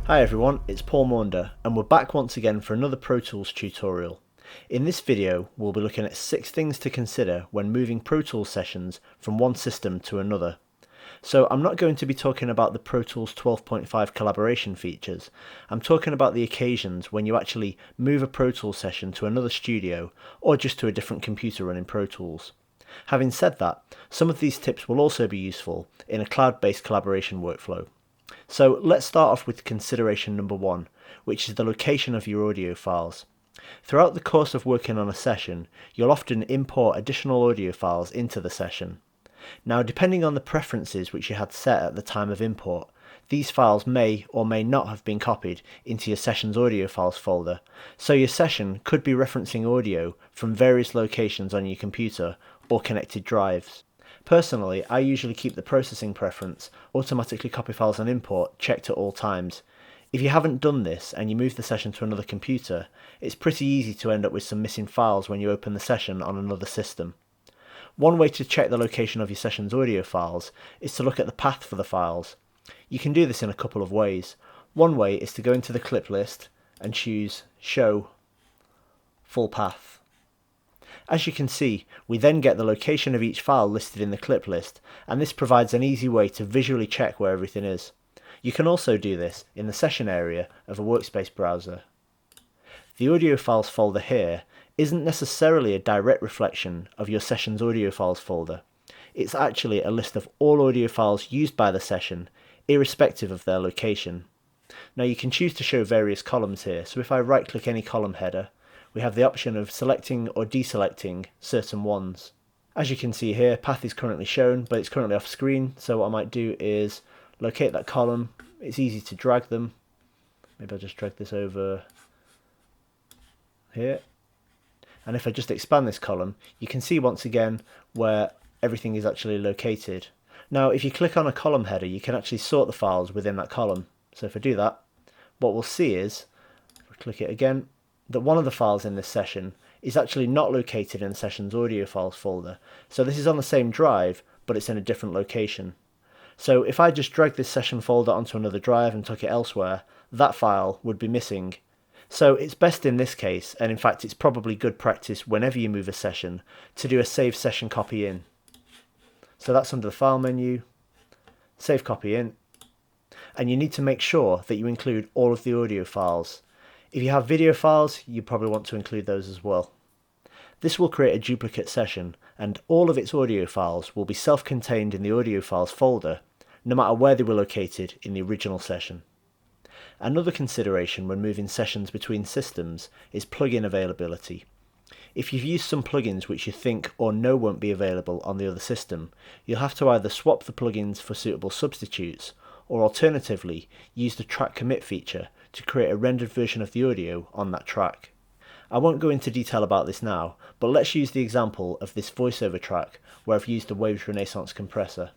Hi everyone, it's Paul Maunder and we're back once again for another Pro Tools tutorial. In this video we'll be looking at 6 things to consider when moving Pro Tools sessions from one system to another. So I'm not going to be talking about the Pro Tools 12.5 collaboration features, I'm talking about the occasions when you actually move a Pro Tools session to another studio or just to a different computer running Pro Tools. Having said that, some of these tips will also be useful in a cloud-based collaboration workflow. So let's start off with consideration number 1, which is the location of your audio files. Throughout the course of working on a session, you'll often import additional audio files into the session. Now, depending on the preferences which you had set at the time of import, these files may or may not have been copied into your session's audio files folder, so your session could be referencing audio from various locations on your computer or connected drives. Personally, I usually keep the processing preference, automatically copy files on import, checked at all times. If you haven't done this and you move the session to another computer, it's pretty easy to end up with some missing files when you open the session on another system. One way to check the location of your session's audio files is to look at the path for the files. You can do this in a couple of ways. One way is to go into the clip list and choose Show Full Path. As you can see, we then get the location of each file listed in the clip list, and this provides an easy way to visually check where everything is. You can also do this in the session area of a workspace browser. The audio files folder here isn't necessarily a direct reflection of your session's audio files folder. It's actually a list of all audio files used by the session, irrespective of their location. Now you can choose to show various columns here, so if I right click any column header, we have the option of selecting or deselecting certain ones. As you can see here, path is currently shown, but it's currently off screen, so what I might do is locate that column. It's easy to drag them. Maybe I'll just drag this over here. And if I just expand this column, you can see once again where everything is actually located. Now, if you click on a column header, you can actually sort the files within that column. So if I do that, what we'll see is, if I click it again, that one of the files in this session is actually not located in the session's audio files folder. So this is on the same drive, but it's in a different location. So if I just drag this session folder onto another drive and took it elsewhere, that file would be missing. So it's best in this case, and in fact it's probably good practice whenever you move a session, to do a save session copy in. So that's under the file menu, save copy in, and you need to make sure that you include all of the audio files. If you have video files, you probably want to include those as well. This will create a duplicate session, and all of its audio files will be self-contained in the audio files folder, no matter where they were located in the original session. Another consideration when moving sessions between systems is plugin availability. If you've used some plugins which you think or know won't be available on the other system, you'll have to either swap the plugins for suitable substitutes, or alternatively, use the track commit feature to create a rendered version of the audio on that track. I won't go into detail about this now, but let's use the example of this voiceover track where I've used a Waves Renaissance compressor.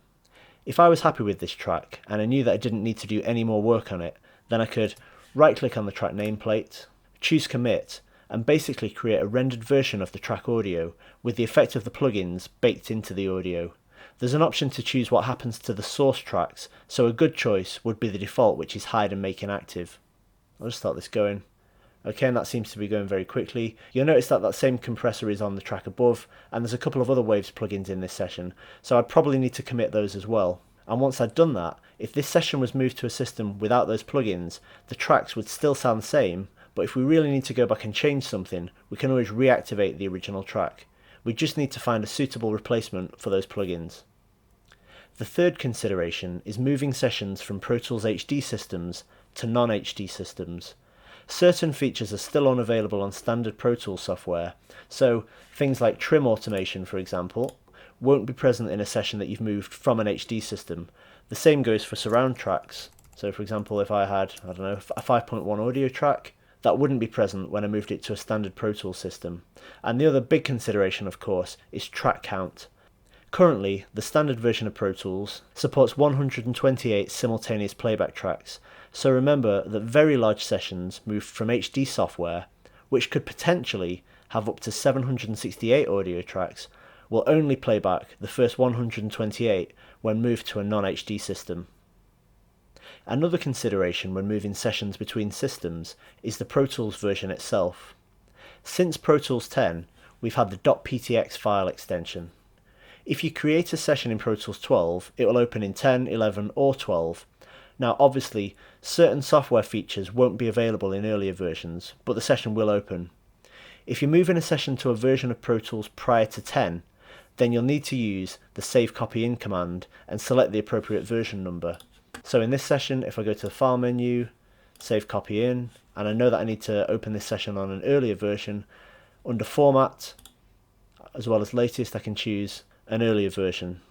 If I was happy with this track and I knew that I didn't need to do any more work on it, then I could right click on the track nameplate, choose commit, and basically create a rendered version of the track audio with the effect of the plugins baked into the audio. There's an option to choose what happens to the source tracks, so a good choice would be the default, which is hide and make inactive. I'll just start this going. Okay, and that seems to be going very quickly. You'll notice that that same compressor is on the track above, and there's a couple of other Waves plugins in this session, so I'd probably need to commit those as well. And once I'd done that, if this session was moved to a system without those plugins, the tracks would still sound the same, but if we really need to go back and change something, we can always reactivate the original track. We just need to find a suitable replacement for those plugins. The third consideration is moving sessions from Pro Tools HD systems to non-HD systems. Certain features are still unavailable on standard Pro Tools software, so things like trim automation, for example, won't be present in a session that you've moved from an HD system. The same goes for surround tracks. So for example, if I had, a 5.1 audio track, that wouldn't be present when I moved it to a standard Pro Tools system. And the other big consideration, of course, is track count. Currently, the standard version of Pro Tools supports 128 simultaneous playback tracks, so remember that very large sessions moved from HD software, which could potentially have up to 768 audio tracks, will only play back the first 128 when moved to a non-HD system. Another consideration when moving sessions between systems is the Pro Tools version itself. Since Pro Tools 10, we've had the .ptx file extension. If you create a session in Pro Tools 12, it will open in 10, 11 or 12. Now obviously, certain software features won't be available in earlier versions, but the session will open. If you're moving a session to a version of Pro Tools prior to 10, then you'll need to use the save copy in command and select the appropriate version number. So in this session, if I go to the file menu, save copy in, and I know that I need to open this session on an earlier version, under format, as well as latest, I can choose an earlier version.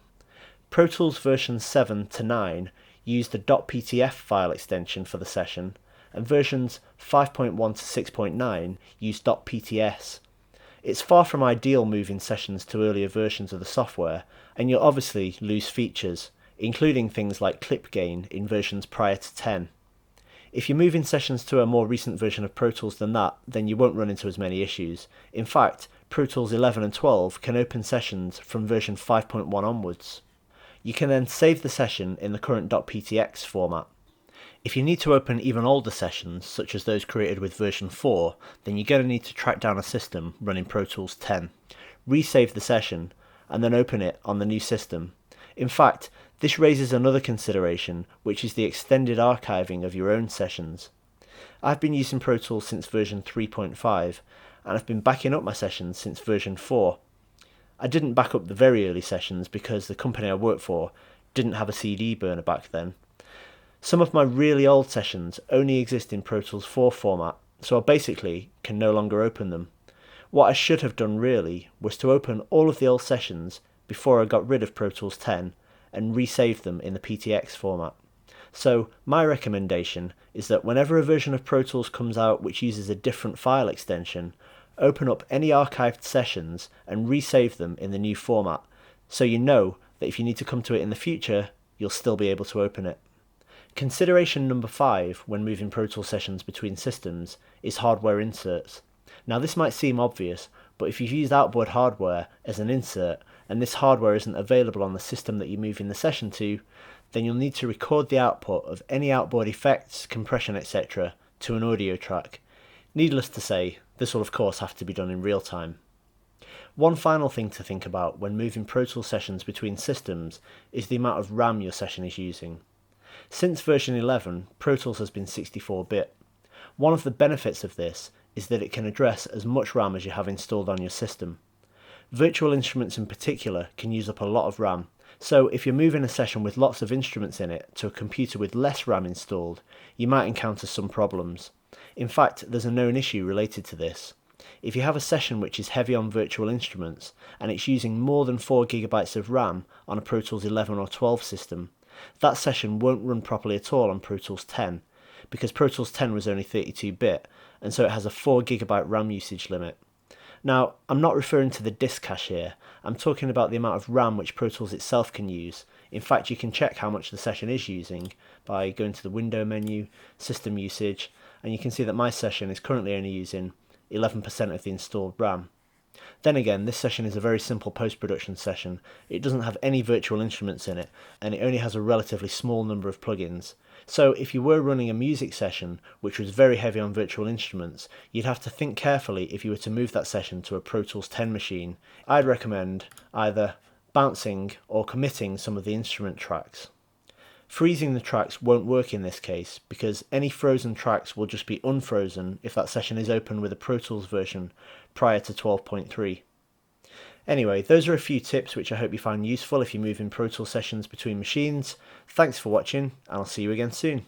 Pro Tools versions 7 to 9 use the .ptf file extension for the session, and versions 5.1 to 6.9 use .pts. It's far from ideal moving sessions to earlier versions of the software, and you'll obviously lose features, including things like clip gain in versions prior to 10. If you're moving sessions to a more recent version of Pro Tools than that, then you won't run into as many issues. In fact, Pro Tools 11 and 12 can open sessions from version 5.1 onwards. You can then save the session in the current .ptx format. If you need to open even older sessions, such as those created with version 4, then you're going to need to track down a system running Pro Tools 10, resave the session, and then open it on the new system. In fact, this raises another consideration, which is the extended archiving of your own sessions. I've been using Pro Tools since version 3.5, and I've been backing up my sessions since version 4. I didn't back up the very early sessions because the company I worked for didn't have a CD burner back then. Some of my really old sessions only exist in Pro Tools 4 format, so I basically can no longer open them. What I should have done really was to open all of the old sessions before I got rid of Pro Tools 10 and resave them in the PTX format. So my recommendation is that whenever a version of Pro Tools comes out which uses a different file extension, open up any archived sessions and resave them in the new format, so you know that if you need to come to it in the future, you'll still be able to open it. Consideration number 5 when moving Pro Tools sessions between systems is hardware inserts. Now this might seem obvious, but if you've used outboard hardware as an insert, and this hardware isn't available on the system that you're moving the session to, then you'll need to record the output of any outboard effects, compression, etc. to an audio track. Needless to say, this will of course have to be done in real time. One final thing to think about when moving Pro Tools sessions between systems is the amount of RAM your session is using. Since version 11, Pro Tools has been 64-bit. One of the benefits of this is that it can address as much RAM as you have installed on your system. Virtual instruments in particular can use up a lot of RAM, so if you're moving a session with lots of instruments in it to a computer with less RAM installed, you might encounter some problems. In fact, there's a known issue related to this. If you have a session which is heavy on virtual instruments, and it's using more than 4GB of RAM on a Pro Tools 11 or 12 system, that session won't run properly at all on Pro Tools 10, because Pro Tools 10 was only 32-bit, and so it has a 4GB RAM usage limit. Now, I'm not referring to the disk cache here, I'm talking about the amount of RAM which Pro Tools itself can use. In fact, you can check how much the session is using by going to the window menu, system usage, and you can see that my session is currently only using 11% of the installed RAM. Then again, this session is a very simple post-production session. It doesn't have any virtual instruments in it, and it only has a relatively small number of plugins. So if you were running a music session which was very heavy on virtual instruments, you'd have to think carefully if you were to move that session to a Pro Tools 10 machine. I'd recommend either bouncing or committing some of the instrument tracks. Freezing the tracks won't work in this case, because any frozen tracks will just be unfrozen if that session is open with a Pro Tools version prior to 12.3. Anyway, those are a few tips which I hope you find useful if you move in Pro Tools sessions between machines. Thanks for watching, and I'll see you again soon.